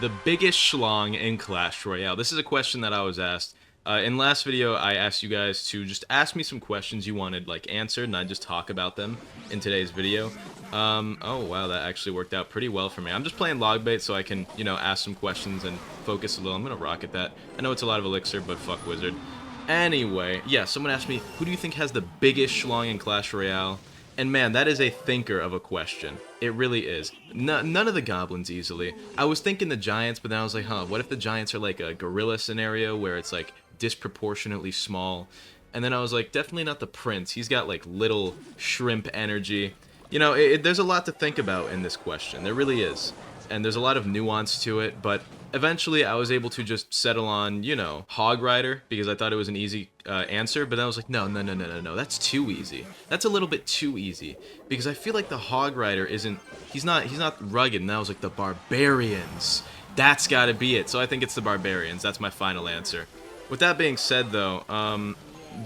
the biggest schlong in Clash Royale? This is a question that I was asked. In last video, I asked you guys to just ask me some questions you wanted like answered, and I just talk about them in today's video. Oh wow, that actually worked out pretty well for me. I'm just playing log bait so I can, you know, ask some questions and focus a little. I'm gonna rocket that. I know it's a lot of elixir, but fuck wizard. Anyway, yeah, someone asked me, who do you think has the biggest schlong in Clash Royale? And man, that is a thinker of a question. It really is. None of the goblins easily. I was thinking the giants, but then I was like, huh, what if the giants are like a gorilla scenario where it's like disproportionately small? And then I was like, definitely not the prince. He's got like little shrimp energy. You know, there's a lot to think about in this question. There really is. And there's a lot of nuance to it, but eventually I was able to just settle on, you know, Hog Rider, because I thought it was an easy answer, but then I was like, no, that's too easy. That's a little bit too easy, because I feel like the Hog Rider isn't, he's not rugged, and I was like, the Barbarians. That's gotta be it. So I think it's the Barbarians. That's my final answer. With that being said, though,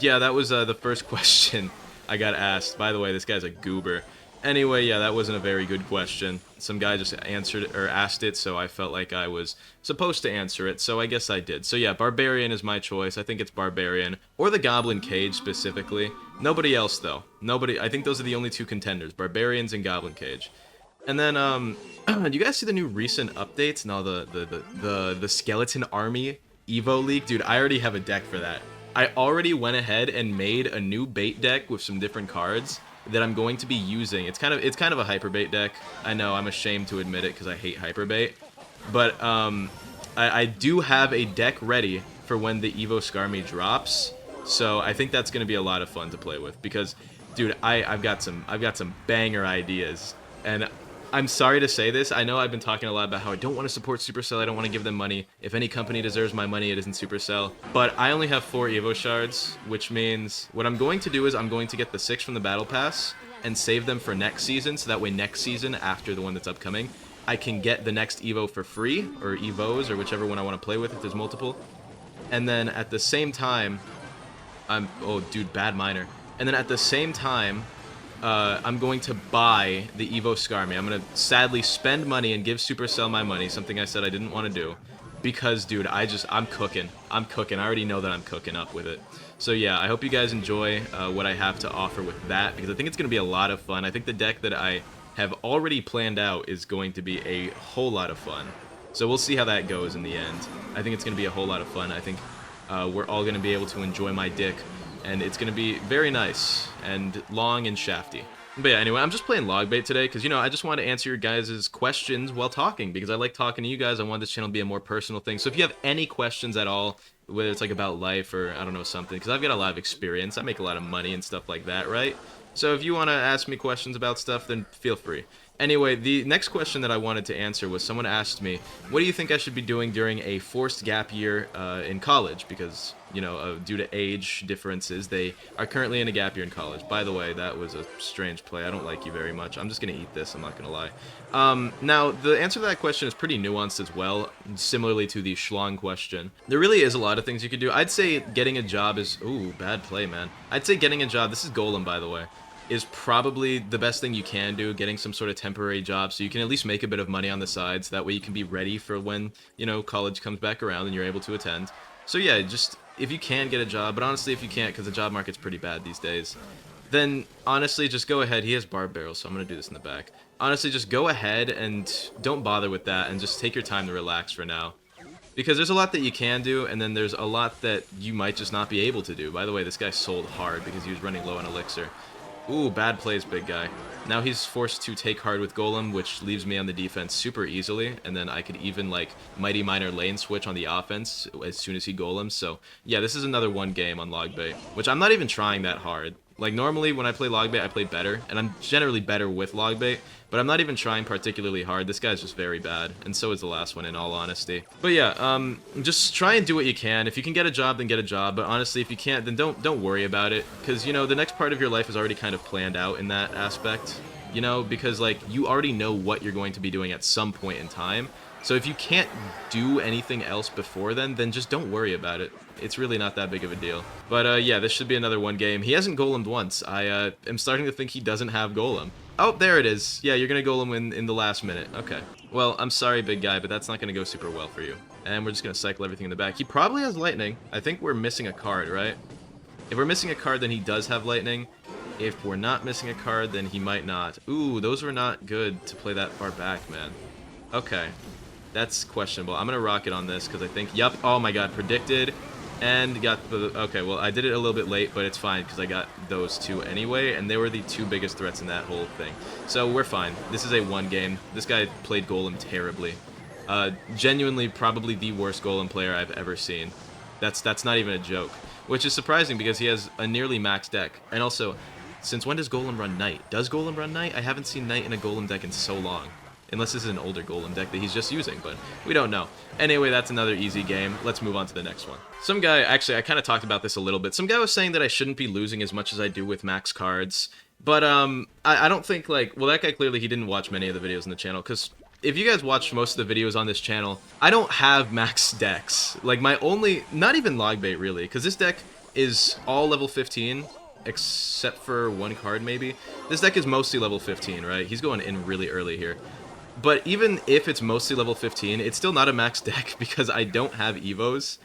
yeah, that was the first question I got asked. By the way, this guy's a goober. Anyway, yeah, that wasn't a very good question. Some guy just answered or asked it, so I felt like I was supposed to answer it, so I guess I did. So yeah, Barbarian is my choice. I think it's Barbarian. Or the Goblin Cage, specifically. Nobody else, though. Nobody. I think those are the only two contenders. Barbarians and Goblin Cage. And then, do you guys see the new recent updates? No, the Skeleton Army Evo League? Dude, I already have a deck for that. I already went ahead and made a new bait deck with some different cards that I'm going to be using. It's kind of a hyperbait deck. I know, I'm ashamed to admit it because I hate hyperbait. But I do have a deck ready for when the Evo Skarmy drops. So I think that's gonna be a lot of fun to play with because, dude, I've got some banger ideas. And I'm sorry to say this. I know I've been talking a lot about how I don't want to support Supercell. I don't want to give them money. If any company deserves my money, it isn't Supercell. But I only have 4 Evo shards, which means what I'm going to do is I'm going to get the 6 from the Battle Pass and save them for next season, so that way next season, after the one that's upcoming, I can get the next Evo for free, or Evos, or whichever one I want to play with if there's multiple. And then at the same time, oh dude, bad miner. And then at the same time, I'm going to buy the Evo Skarmy. I'm going to sadly spend money and give Supercell my money, something I said I didn't want to do. Because, dude, I'm cooking. I'm cooking. I already know that I'm cooking up with it. So, yeah, I hope you guys enjoy what I have to offer with that, because I think it's going to be a lot of fun. I think the deck that I have already planned out is going to be a whole lot of fun. So we'll see how that goes in the end. I think it's going to be a whole lot of fun. I think we're all going to be able to enjoy my dick. And it's going to be very nice and long and shafty. But yeah, anyway, I'm just playing log bait today because, you know, I just want to answer your guys' questions while talking because I like talking to you guys. I want this channel to be a more personal thing. So if you have any questions at all, whether it's like about life or, I don't know, something, because I've got a lot of experience. I make a lot of money and stuff like that, right? So if you want to ask me questions about stuff, then feel free. Anyway, the next question that I wanted to answer was someone asked me, what do you think I should be doing during a forced gap year in college? Because, you know, due to age differences, they are currently in a gap year in college. By the way, that was a strange play. I don't like you very much. I'm just going to eat this. I'm not going to lie. Now, the answer to that question is pretty nuanced as well, similarly to the Shlong question. There really is a lot of things you could do. I'd say getting a job is... Ooh, bad play, man. I'd say getting a job... This is Golem, by the way. Is probably the best thing you can do, getting some sort of temporary job so you can at least make a bit of money on the side, so that way you can be ready for when, you know, college comes back around and you're able to attend. So yeah, just, if you can get a job, but honestly if you can't, because the job market's pretty bad these days, then honestly just go ahead. He has barb barrels, so I'm going to do this in the back. Honestly, just go ahead and don't bother with that and just take your time to relax for now. Because there's a lot that you can do, and then there's a lot that you might just not be able to do. By the way, this guy sold hard because he was running low on elixir. Ooh, bad plays, big guy. Now he's forced to take hard with Golem, which leaves me on the defense super easily, and then I could even, like, Mighty Miner lane switch on the offense as soon as he Golems. So, yeah, this is another one game on Logbait, which I'm not even trying that hard. Like, normally when I play Logbait, I play better, and I'm generally better with Logbait, but I'm not even trying particularly hard. This guy's just very bad, and so is the last one, in all honesty. But yeah, just try and do what you can. If you can get a job, then get a job, but honestly, if you can't, then don't worry about it, because, you know, the next part of your life is already kind of planned out in that aspect, you know, because, like, you already know what you're going to be doing at some point in time. So if you can't do anything else before then just don't worry about it. It's really not that big of a deal. But yeah, this should be another one game. He hasn't golemed once. I am starting to think he doesn't have golem. Oh, there it is. Yeah, you're gonna golem in the last minute. Okay. Well, I'm sorry, big guy, but that's not going to go super well for you. And we're just going to cycle everything in the back. He probably has lightning. I think we're missing a card, right? If we're missing a card, then he does have lightning. If we're not missing a card, then he might not. Ooh, those were not good to play that far back, man. Okay. That's questionable. I'm going to rocket on this because I think, yep, oh my god, predicted. And got the, okay, well, I did it a little bit late, but it's fine because I got those two anyway, and they were the two biggest threats in that whole thing. So we're fine. This is a one game. This guy played Golem terribly. Genuinely, probably the worst Golem player I've ever seen. That's not even a joke. Which is surprising because he has a nearly max deck. And also, since when does Golem run Knight? Does Golem run Knight? I haven't seen Knight in a Golem deck in so long. Unless this is an older Golem deck that he's just using, but we don't know. Anyway, that's another easy game. Let's move on to the next one. Some guy, actually, I kind of talked about this a little bit. Some guy was saying that I shouldn't be losing as much as I do with max cards. But, I don't think, like, well, that guy clearly, he didn't watch many of the videos on the channel, because if you guys watch most of the videos on this channel, I don't have max decks. Like, my only, not even Logbait, really, because this deck is all level 15, except for one card, maybe. This deck is mostly level 15, right? He's going in really early here. But even if it's mostly level 15, it's still not a max deck because I don't have Evos.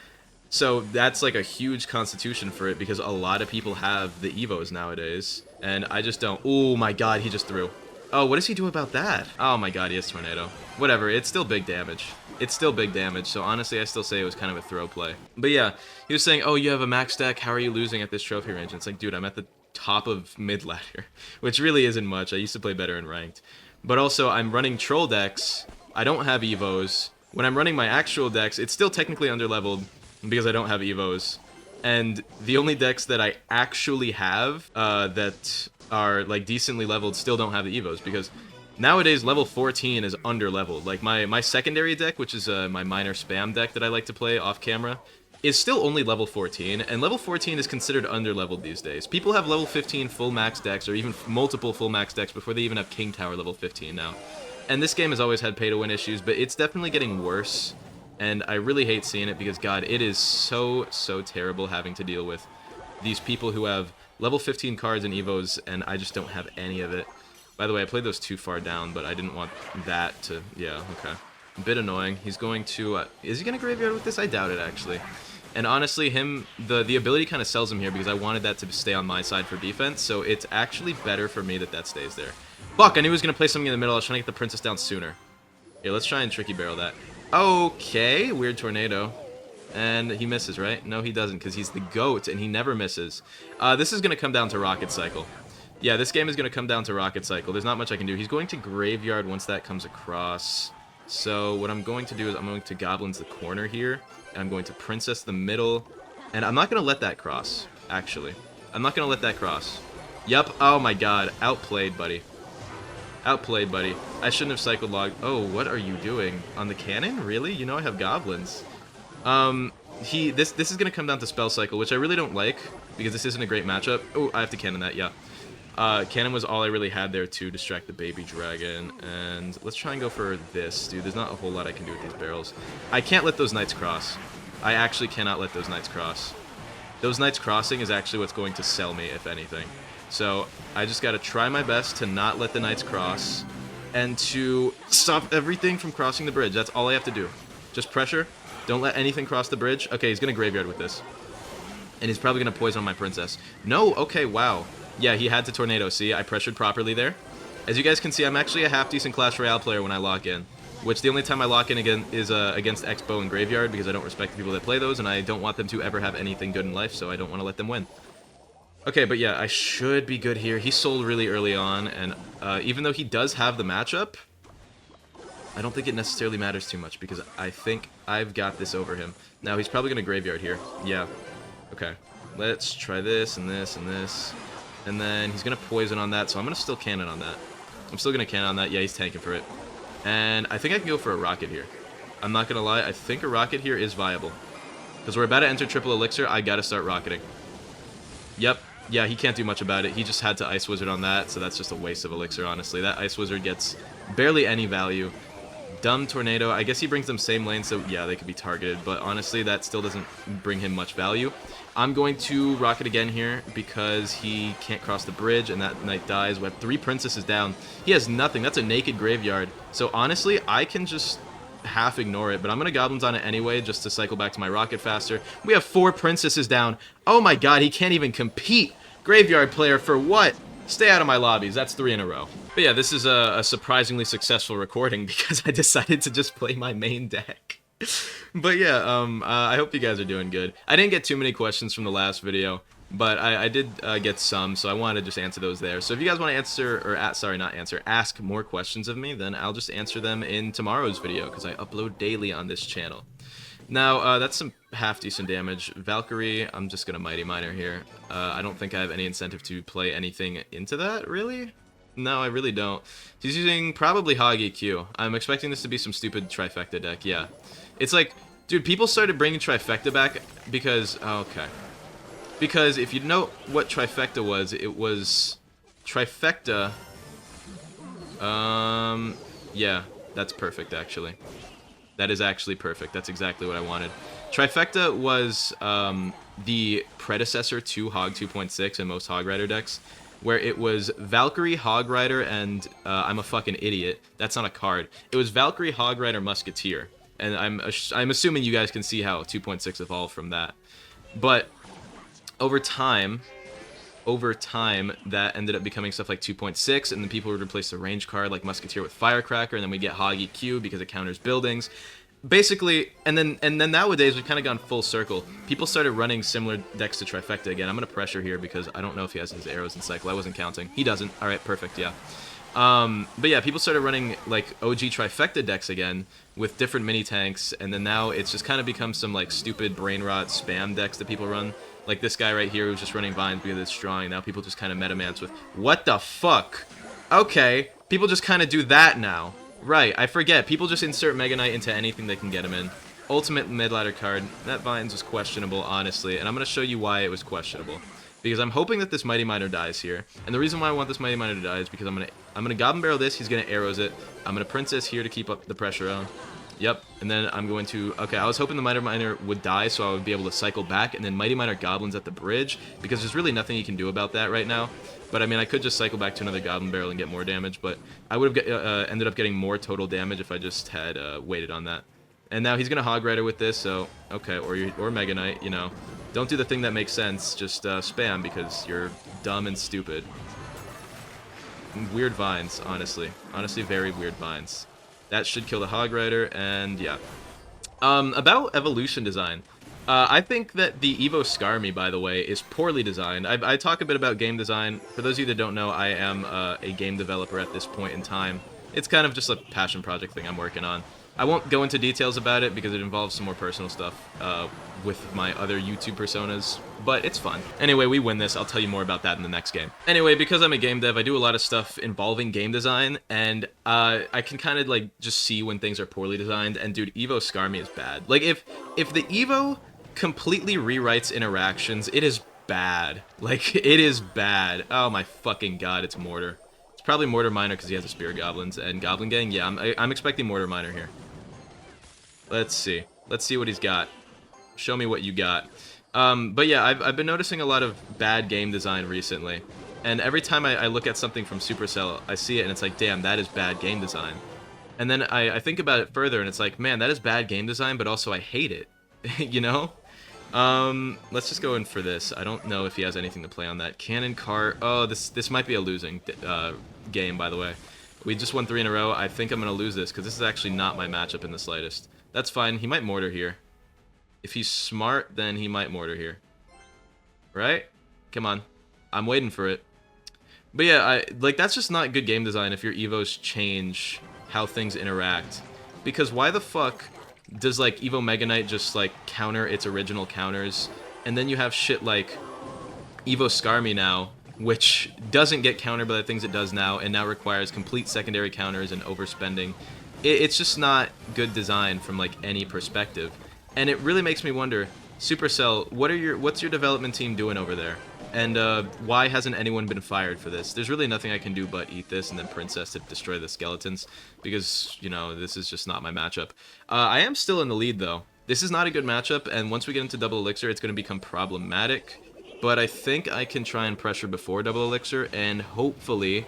So that's like a huge constitution for it because a lot of people have the Evos nowadays. And I just don't. Oh my god, he just threw. Oh, what does he do about that? Oh my god, he has Tornado. Whatever, it's still big damage. It's still big damage, so honestly I still say it was kind of a throw play. But yeah, he was saying, oh, you have a max deck, how are you losing at this trophy range? And it's like, dude, I'm at the top of mid ladder, which really isn't much. I used to play better in ranked. But also, I'm running troll decks. I don't have Evos. When I'm running my actual decks, it's still technically underleveled because I don't have Evos. And the only decks that I actually have that are like decently leveled still don't have the Evos because nowadays level 14 is underleveled. Like my secondary deck, which is my minor spam deck that I like to play off camera, is still only level 14, and level 14 is considered underleveled these days. People have level 15 full max decks, or even multiple full max decks before they even have King Tower level 15 now. And this game has always had pay-to-win issues, but it's definitely getting worse, and I really hate seeing it because, god, it is so terrible having to deal with these people who have level 15 cards and Evos, and I just don't have any of it. By the way, I played those too far down, but I didn't want that to, yeah, okay. A bit annoying. He's going to, is he going to graveyard with this? I doubt it, actually. And honestly, the ability kind of sells him here because I wanted that to stay on my side for defense, so it's actually better for me that stays there. Fuck, I knew he was going to play something in the middle. I was trying to get the princess down sooner. Here, let's try and tricky barrel that. Okay, weird tornado. And he misses, right? No, he doesn't because he's the GOAT and he never misses. This is going to come down to Rocket Cycle. Yeah, this game is going to come down to Rocket Cycle. There's not much I can do. He's going to graveyard once that comes across. So what I'm going to do is I'm going to Goblins the corner here. And I'm going to Princess the middle. And I'm not going to let that cross, actually. I'm not going to let that cross. Yep. Oh my god. Outplayed, buddy. Outplayed, buddy. I shouldn't have cycled log. Oh, what are you doing? On the cannon? Really? You know I have goblins. This is going to come down to spell cycle, which I really don't like, because this isn't a great matchup. Oh, I have to cannon that, yeah. Cannon was all I really had there to distract the baby dragon, and let's try and go for this, dude. There's not a whole lot I can do with these barrels. I can't let those knights cross. I actually cannot let those knights cross. Those knights crossing is actually what's going to sell me, if anything. So, I just gotta try my best to not let the knights cross, and to stop everything from crossing the bridge. That's all I have to do. Just pressure. Don't let anything cross the bridge. Okay, he's gonna graveyard with this. And he's probably gonna poison on my princess. No, okay, wow. Yeah, he had to tornado. See, I pressured properly there. As you guys can see, I'm actually a half-decent Clash Royale player when I lock in. Which the only time I lock in again is against Expo and Graveyard, because I don't respect the people that play those, and I don't want them to ever have anything good in life, so I don't want to let them win. Okay, but yeah, I should be good here. He sold really early on, and even though he does have the matchup, I don't think it necessarily matters too much, because I think I've got this over him. Now, he's probably going to Graveyard here. Yeah. Okay. Let's try this, and this, and this. And then he's going to poison on that, so I'm going to still cannon on that. I'm still going to cannon on that. Yeah, he's tanking for it. And I think I can go for a rocket here. I'm not going to lie. I think a rocket here is viable. Because we're about to enter triple elixir. I got to start rocketing. Yep. Yeah, he can't do much about it. He just had to Ice Wizard on that, so that's just a waste of elixir, honestly. That Ice Wizard gets barely any value. Dumb Tornado. I guess he brings them same lane, so yeah, they could be targeted. But honestly, that still doesn't bring him much value. I'm going to Rocket again here because he can't cross the bridge, and that knight dies. We have 3 princesses down. He has nothing. That's a naked graveyard. So honestly, I can just half ignore it, but I'm going to Goblins on it anyway just to cycle back to my Rocket faster. We have 4 princesses down. Oh my god, he can't even compete. Graveyard player for what? Stay out of my lobbies. That's 3 in a row. But yeah, this is a surprisingly successful recording because I decided to just play my main deck. But yeah, I hope you guys are doing good. I didn't get too many questions from the last video, but I did get some, so I wanted to just answer those there. So if you guys want to answer, or ask more questions of me, then I'll just answer them in tomorrow's video because I upload daily on this channel. Now, that's some half-decent damage. Valkyrie, I'm just going to Mighty Miner here. I don't think I have any incentive to play anything into that, really? No, I really don't. He's using probably Hog EQ. I'm expecting this to be some stupid Trifecta deck, yeah. It's like, dude, people started bringing Trifecta back because... Oh, okay. Because if you know what Trifecta was, it was... Trifecta... Yeah, that's perfect, actually. That is actually perfect. That's exactly what I wanted. Trifecta was the predecessor to Hog 2.6 in most Hog Rider decks, where it was Valkyrie, Hog Rider, and I'm a fucking idiot. That's not a card. It was Valkyrie, Hog Rider, Musketeer. And I'm assuming you guys can see how 2.6 evolved from that. But over time, that ended up becoming stuff like 2.6, and then people would replace the range card like Musketeer with Firecracker, and then we get Hog EQ because it counters buildings. Basically, and then nowadays we've kind of gone full circle. People started running similar decks to Trifecta again. I'm going to pressure here because I don't know if he has his arrows in cycle. I wasn't counting. He doesn't. All right, perfect, yeah. But yeah, people started running like OG Trifecta decks again with different mini tanks, and then now it's just kind of become some like stupid brain rot spam decks that people run. Like this guy right here who's just running Vines because it's strong. Now people just kind of metamance with, what the fuck? Okay, people just kind of do that now. Right, I forget. People just insert Mega Knight into anything they can get him in. Ultimate mid-ladder card. That Vines was questionable, honestly, and I'm going to show you why it was questionable. Because I'm hoping that this Mighty Miner dies here. And the reason why I want this Mighty Miner to die is because I'm gonna Goblin Barrel this, he's going to Arrows it. I'm going to Princess here to keep up the pressure on. Yep, and then I'm going to... Okay, I was hoping the Mighty Miner would die so I would be able to cycle back, and then Mighty Miner Goblins at the bridge, because there's really nothing you can do about that right now. But I mean, I could just cycle back to another Goblin Barrel and get more damage, but I would have ended up getting more total damage if I just had waited on that. And now he's going to Hog Rider with this, so... Okay, or Mega Knight, you know. Don't do the thing that makes sense, just spam because you're dumb and stupid. Weird Vines, honestly. Honestly, very weird Vines. That should kill the Hog Rider, and yeah. About evolution design. I think that the Evo Skarmy, by the way, is poorly designed. I talk a bit about game design. For those of you that don't know, I am a game developer at this point in time. It's kind of just a passion project thing I'm working on. I won't go into details about it because it involves some more personal stuff with my other YouTube personas, but it's fun. Anyway, we win this. I'll tell you more about that in the next game. Anyway, because I'm a game dev, I do a lot of stuff involving game design, and I can kind of like just see when things are poorly designed, and dude, Evo Skarmy is bad. Like, if the Evo completely rewrites interactions, it is bad. Like, it is bad. Oh my fucking god, it's Mortar. It's probably Mortar Miner because he has the Spear Goblins, and Goblin Gang, yeah, I'm expecting Mortar Miner here. Let's see. Let's see what he's got. Show me what you got. But yeah, I've been noticing a lot of bad game design recently. And every time I look at something from Supercell, I see it and it's like, damn, that is bad game design. And then I think about it further and it's like, man, that is bad game design, but also I hate it. You know? Let's just go in for this. I don't know if he has anything to play on that. Cannon Cart. Oh, this might be a losing game, by the way. We just won 3 in a row. I think I'm going to lose this because this is actually not my matchup in the slightest. That's fine. He might Mortar here. If he's smart, then he might Mortar here. Right? Come on. I'm waiting for it. But yeah, like that's just not good game design if your Evos change how things interact. Because why the fuck does like Evo Mega Knight just like counter its original counters, and then you have shit like Evo Skarmy now, which doesn't get countered by the things it does now, and now requires complete secondary counters and overspending. It's just not good design from like any perspective, and it really makes me wonder, Supercell, what's your development team doing over there? And why hasn't anyone been fired for this? There's really nothing I can do but eat this and then Princess to destroy the skeletons, because, you know, this is just not my matchup. I am still in the lead, though. This is not a good matchup, and once we get into double elixir, it's going to become problematic. But I think I can try and pressure before double elixir, and hopefully,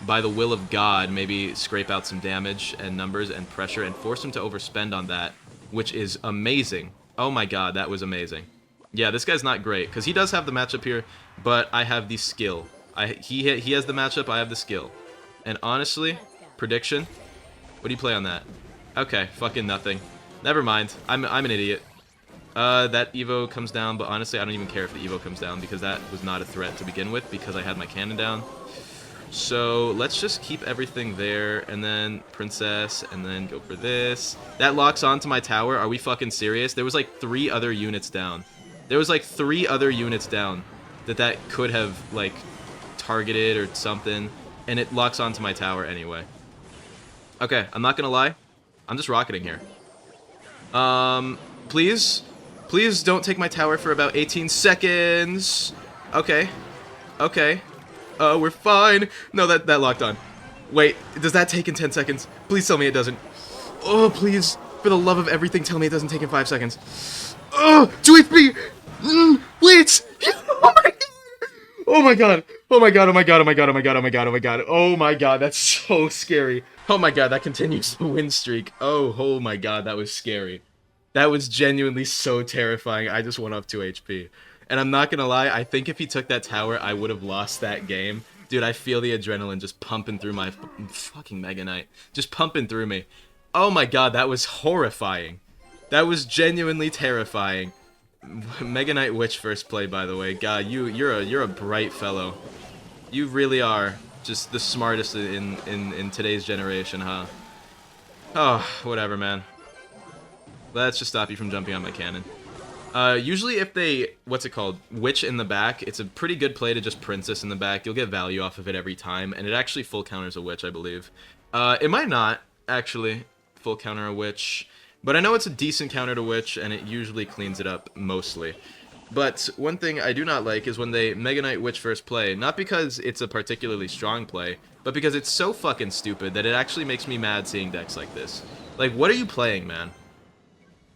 by the will of God, maybe scrape out some damage and numbers and pressure and force him to overspend on that, which is amazing. Oh my god, that was amazing. Yeah, this guy's not great, because he does have the matchup here, but I have the skill. He has the matchup, I have the skill. And honestly, prediction? What do you play on that? Okay, fucking nothing. Never mind, I'm an idiot. That Evo comes down, but honestly, I don't even care if the Evo comes down, because that was not a threat to begin with, because I had my cannon down. So, let's just keep everything there, and then Princess, and then go for this. That locks onto my tower, are we fucking serious? There was like 3 other units down. There was like 3 other units down that could have, like, targeted or something, and it locks onto my tower anyway. Okay, I'm not gonna lie. I'm just rocketing here. Please? Please don't take my tower for about 18 seconds. Okay. Okay. We're fine. No, that locked on. Wait, does that take in 10 seconds? Please tell me it doesn't. Oh, please. For the love of everything, tell me it doesn't take in 5 seconds. Oh, 2 HP! Wait! Oh my god! Oh my god, oh my god, oh my god, oh my god, oh my god, oh my god, oh my god, that's so scary. Oh my god, that continues the win streak. Oh my god, that was scary. That was genuinely so terrifying. I just went off 2 HP. And I'm not gonna lie, I think if he took that tower, I would have lost that game. Dude, I feel the adrenaline just pumping through my fucking Mega Knight. Just pumping through me. Oh my god, that was horrifying. That was genuinely terrifying. Mega Knight Witch first play, by the way. God, you're a bright fellow. You really are just the smartest in today's generation, huh? Oh, whatever, man. Let's just stop you from jumping on my cannon. Usually if they, what's it called, Witch in the back, it's a pretty good play to just Princess in the back. You'll get value off of it every time, and it actually full counters a Witch, I believe. It might not, actually, full counter a Witch, but I know it's a decent counter to Witch, and it usually cleans it up, mostly. But one thing I do not like is when they Mega Knight Witch first play, not because it's a particularly strong play, but because it's so fucking stupid that it actually makes me mad seeing decks like this. Like, what are you playing, man?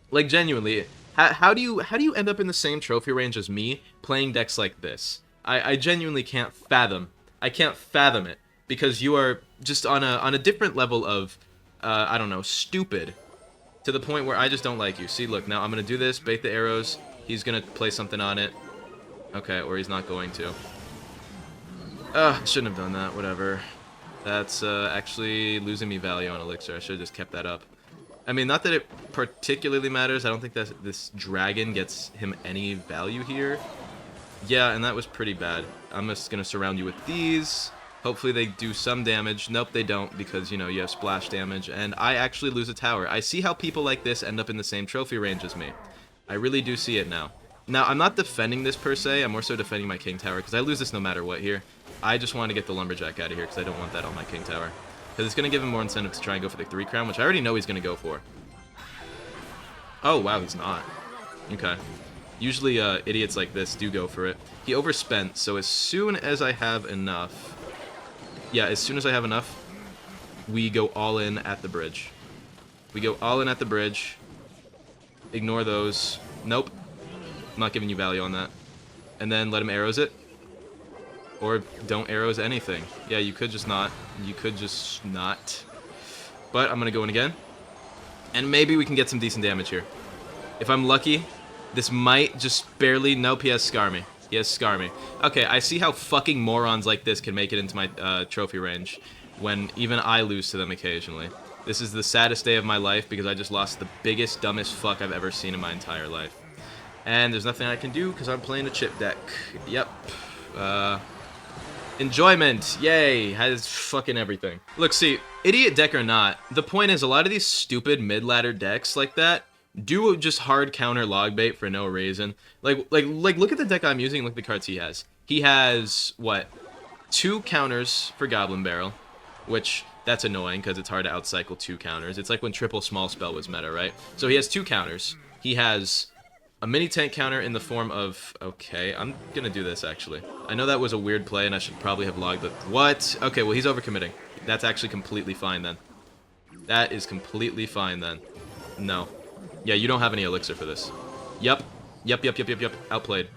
Like, genuinely, how do you end up in the same trophy range as me playing decks like this? I genuinely can't fathom. I can't fathom it, because you are just on a different level of, I don't know, stupid, to the point where I just don't like you. See, look, now I'm gonna do this, bait the arrows. He's gonna play something on it. Okay, or he's not going to. Shouldn't have done that, whatever. That's actually losing me value on Elixir. I should have just kept that up. I mean, not that it particularly matters. I don't think that this dragon gets him any value here. Yeah, and that was pretty bad. I'm just gonna surround you with these. Hopefully they do some damage. Nope, they don't, because, you know, you have splash damage, and I actually lose a tower. I see how people like this end up in the same trophy range as me. I really do see it now. Now, I'm not defending this per se. I'm more so defending my king tower, because I lose this no matter what here. I just want to get the lumberjack out of here, because I don't want that on my king tower. Because it's going to give him more incentive to try and go for the 3 crown, which I already know he's going to go for. Oh, wow, he's not. Okay. Usually, idiots like this do go for it. He overspent, so as soon as I have enough... Yeah, as soon as I have enough, we go all in at the bridge. We go all in at the bridge. Ignore those. Nope. I'm not giving you value on that. And then let him arrows it. Or don't arrows anything. Yeah, you could just not. You could just not. But I'm going to go in again. And maybe we can get some decent damage here. If I'm lucky, this might just barely... Nope, he has Scar Me. He has Scar Me. Okay, I see how fucking morons like this can make it into my trophy range when even I lose to them occasionally. This is the saddest day of my life because I just lost the biggest, dumbest fuck I've ever seen in my entire life. And there's nothing I can do because I'm playing a chip deck. Yep. Enjoyment! Yay! Has fucking everything. Look, see, idiot deck or not, the point is a lot of these stupid mid-ladder decks like that do just hard counter log bait for no reason. Like look at the deck I'm using, look at the cards he has. He has, what, 2 counters for Goblin Barrel, which, that's annoying because it's hard to outcycle 2 counters. It's like when triple small spell was meta, right? So he has 2 counters. He has A mini tank counter in the form of... Okay, I'm gonna do this, actually. I know that was a weird play, and I should probably have logged it. What? Okay, well, he's overcommitting. That's actually completely fine, then. That is completely fine, then. No. Yeah, you don't have any elixir for this. Yep. Yep. Outplayed.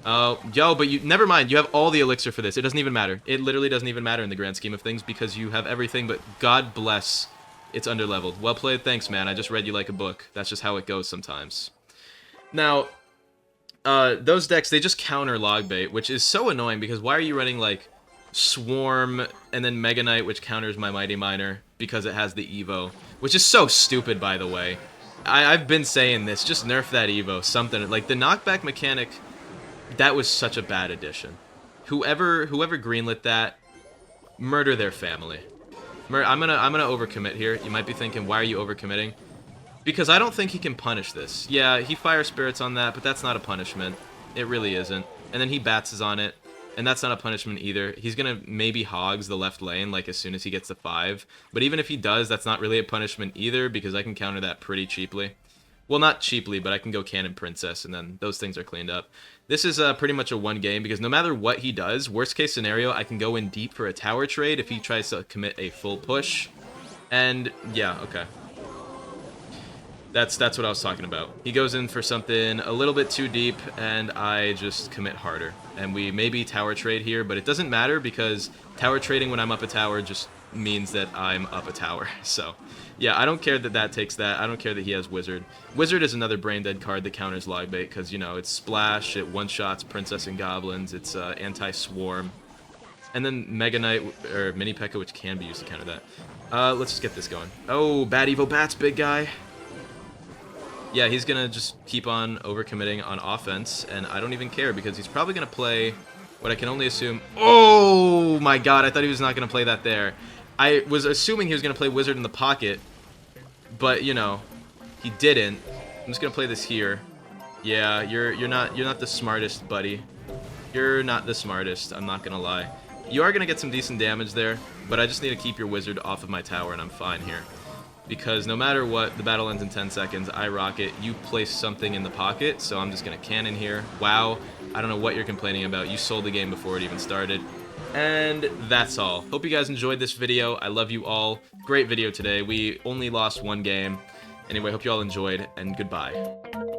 Yo, but you... Never mind, you have all the elixir for this. It doesn't even matter. It literally doesn't even matter in the grand scheme of things, because you have everything, but God bless, it's underleveled. Well played, thanks, man. I just read you like a book. That's just how it goes sometimes. Now, those decks, they just counter log bait, which is so annoying, because why are you running, like, Swarm and then Mega Knight, which counters my Mighty Miner, because it has the Evo, which is so stupid, by the way. I've been saying this, just nerf that Evo, something. Like, the knockback mechanic, that was such a bad addition. Whoever greenlit that, murder their family. I'm gonna overcommit here. You might be thinking, why are you overcommitting? Because I don't think he can punish this. Yeah, he fire spirits on that, but that's not a punishment. It really isn't. And then he batses on it, and that's not a punishment either. He's gonna maybe hogs the left lane, like, as soon as he gets to 5. But even if he does, that's not really a punishment either, because I can counter that pretty cheaply. Well, not cheaply, but I can go Cannon Princess, and then those things are cleaned up. This is pretty much a one game, because no matter what he does, worst case scenario, I can go in deep for a tower trade if he tries to commit a full push. And, yeah, okay. That's what I was talking about. He goes in for something a little bit too deep, and I just commit harder. And we maybe tower trade here, but it doesn't matter, because tower trading when I'm up a tower just means that I'm up a tower. So, yeah, I don't care that that takes that. I don't care that he has Wizard. Wizard is another brain-dead card that counters log bait, because, you know, it's Splash, it one-shots Princess and Goblins, it's anti-Swarm. And then Mega Knight, or Mini P.E.K.K.A, which can be used to counter that. Let's just get this going. Oh, Bad Evo Bats, big guy. Yeah, he's gonna just keep on overcommitting on offense, and I don't even care, because he's probably gonna play what I can only assume... Oh my god, I thought he was not gonna play that there. I was assuming he was gonna play Wizard in the pocket, but, you know, he didn't. I'm just gonna play this here. Yeah, you're not the smartest, buddy. You're not the smartest, I'm not gonna lie. You are gonna get some decent damage there, but I just need to keep your Wizard off of my tower, and I'm fine here. Because no matter what, the battle ends in 10 seconds, I rock it, you place something in the pocket, so I'm just going to cannon here. Wow, I don't know what you're complaining about, you sold the game before it even started. And that's all. Hope you guys enjoyed this video, I love you all. Great video today, we only lost one game. Anyway, hope you all enjoyed, and goodbye.